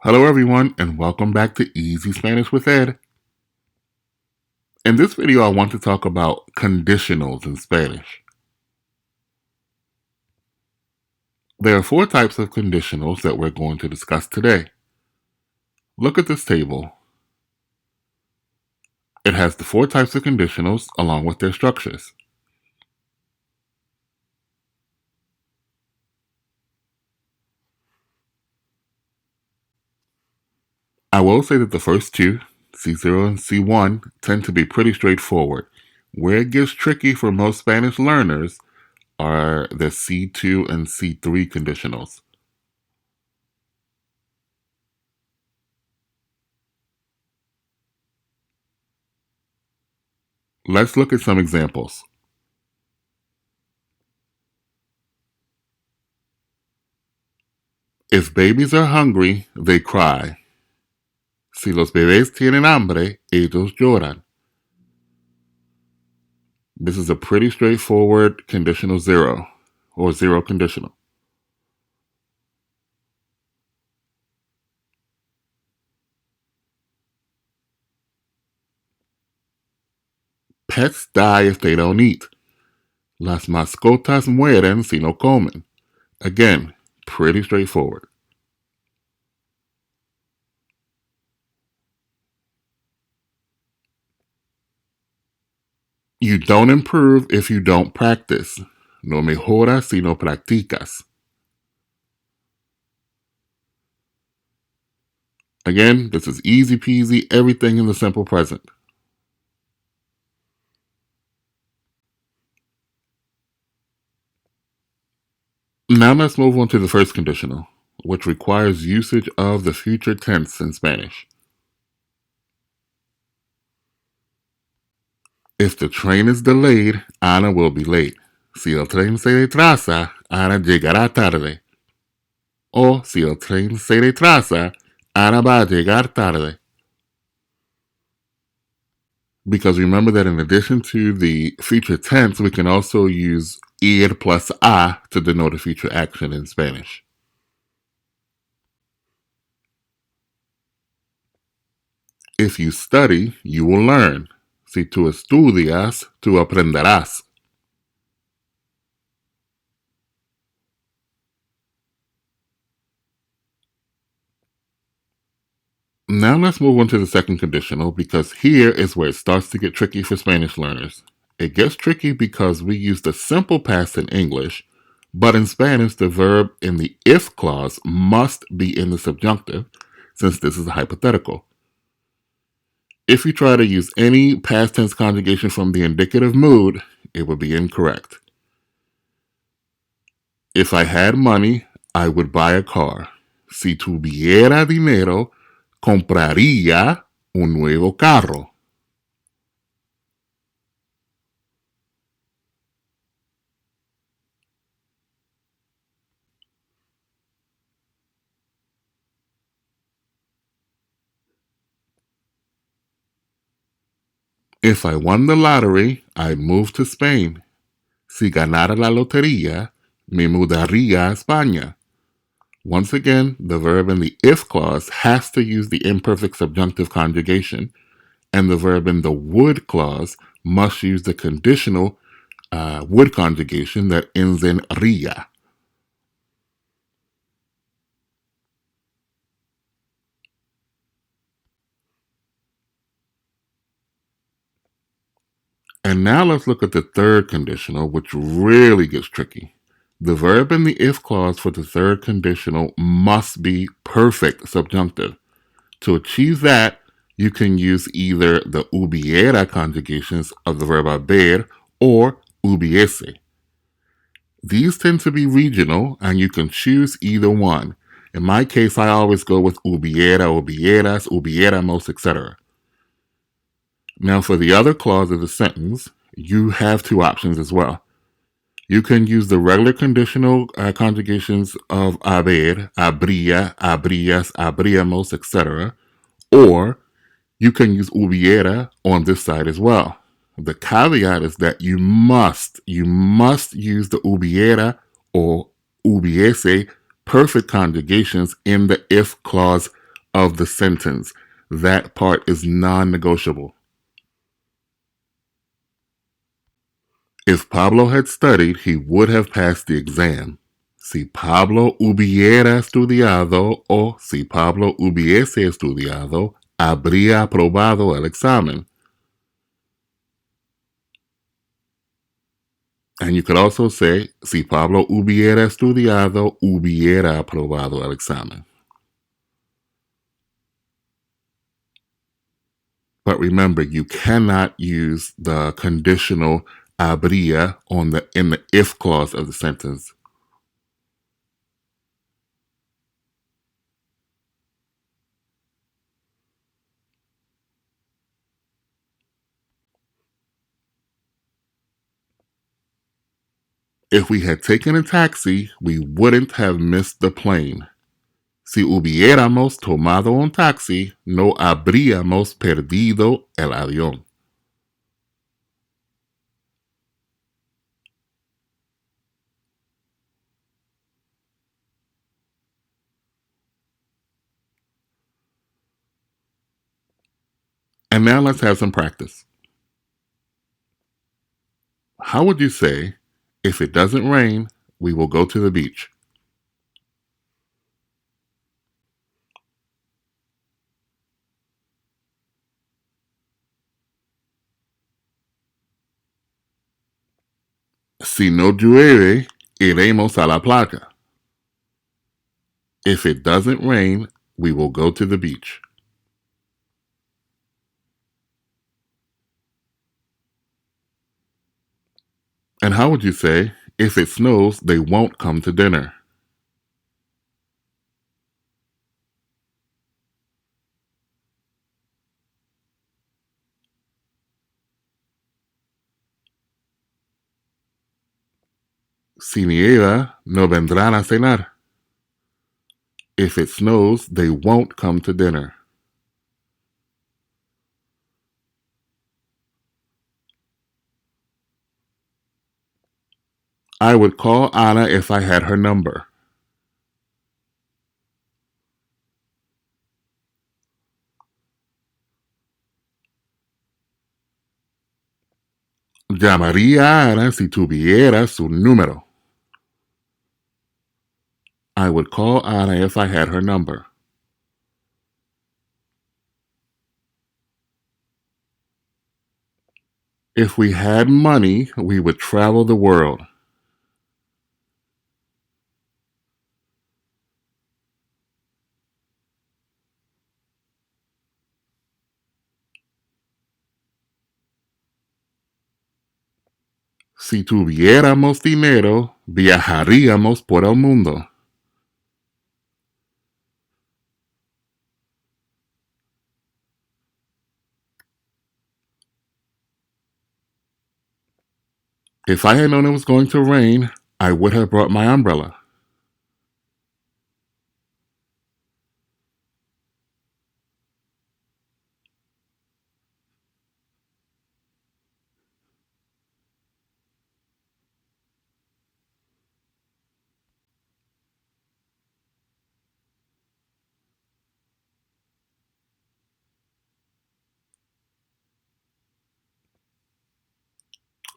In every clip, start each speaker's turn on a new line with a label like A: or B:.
A: Hello everyone and welcome back to Easy Spanish with Ed. In this video I want to talk about conditionals in Spanish. There are four types of conditionals that we're going to discuss today. Look at this table. It has the four types of conditionals along with their structures. I will say that the first two, C0 and C1, tend to be pretty straightforward. Where it gets tricky for most Spanish learners are the C2 and C3 conditionals. Let's look at some examples. If babies are hungry, they cry. Si los bebés tienen hambre, ellos lloran. This is a pretty straightforward conditional zero, or zero conditional. Pets die if they don't eat. Las mascotas mueren si no comen. Again, pretty straightforward. You don't improve if you don't practice. No mejoras si no practicas. Again, this is easy peasy, everything in the simple present. Now let's move on to the first conditional, which requires usage of the future tense in Spanish. If the train is delayed, Ana will be late. Si el tren se retrasa, Ana llegará tarde. O si el tren se retrasa, Ana va a llegar tarde. Because remember that in addition to the future tense, we can also use ir plus a to denote a future action in Spanish. If you study, you will learn. Si tú estudias, tú aprenderás. Now let's move on to the second conditional because here is where it starts to get tricky for Spanish learners. It gets tricky because we use the simple past in English, but in Spanish the verb in the if clause must be in the subjunctive since this is a hypothetical. If you try to use any past tense conjugation from the indicative mood, it would be incorrect. If I had money, I would buy a car. Si tuviera dinero, compraría un nuevo carro. If I won the lottery, I'd move to Spain. Si ganara la lotería, me mudaría a España. Once again, the verb in the if clause has to use the imperfect subjunctive conjugation, and the verb in the would clause must use the conditional would conjugation that ends in ría. And now let's look at the third conditional, which really gets tricky. The verb in the if clause for the third conditional must be perfect subjunctive. To achieve that, you can use either the hubiera conjugations of the verb haber or hubiese. These tend to be regional, and you can choose either one. In my case, I always go with hubiera, hubieras, hubiéramos, etc. Now, for the other clause of the sentence, you have two options as well. You can use the regular conditional conjugations of haber, habría, habrías, habríamos, etc. Or you can use hubiera on this side as well. The caveat is that you must use the hubiera or hubiese perfect conjugations in the if clause of the sentence. That part is non-negotiable. If Pablo had studied, he would have passed the exam. Si Pablo hubiera estudiado o si Pablo hubiese estudiado, habría aprobado el examen. And you could also say, si Pablo hubiera estudiado, hubiera aprobado el examen. But remember, you cannot use the conditional habría in the if clause of the sentence. If we had taken a taxi, we wouldn't have missed the plane. Si hubiéramos tomado un taxi, no habríamos perdido el avión. And now let's have some practice. How would you say, if it doesn't rain, we will go to the beach? Si no llueve, iremos a la playa. If it doesn't rain, we will go to the beach. And how would you say, if it snows, they won't come to dinner? Si nieva, no vendrán a cenar. If it snows, they won't come to dinner. I would call Ana if I had her number. Llamaría a Ana si tuviera su número. I would call Ana if I had her number. If we had money, we would travel the world. Si tuviéramos dinero, viajaríamos por el mundo. If I had known it was going to rain, I would have brought my umbrella.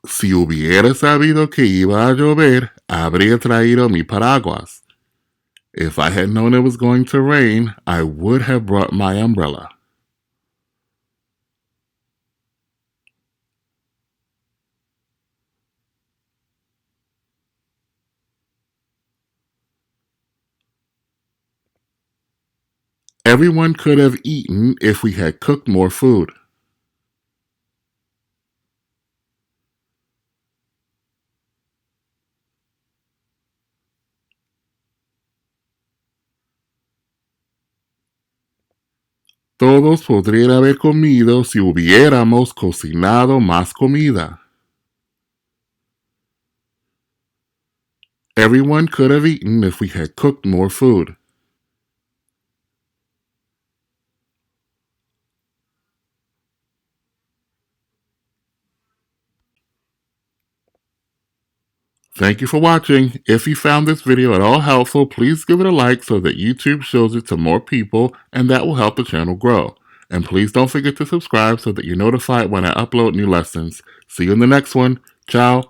A: Si hubiera sabido que iba a llover, habría traído mi paraguas. If I had known it was going to rain, I would have brought my umbrella. Everyone could have eaten if we had cooked more food. Todos podrían haber comido si hubiéramos cocinado más comida. Everyone could have eaten if we had cooked more food. Thank you for watching. If you found this video at all helpful, please give it a like so that YouTube shows it to more people, and that will help the channel grow. And please don't forget to subscribe so that you're notified when I upload new lessons. See you in the next one. Ciao.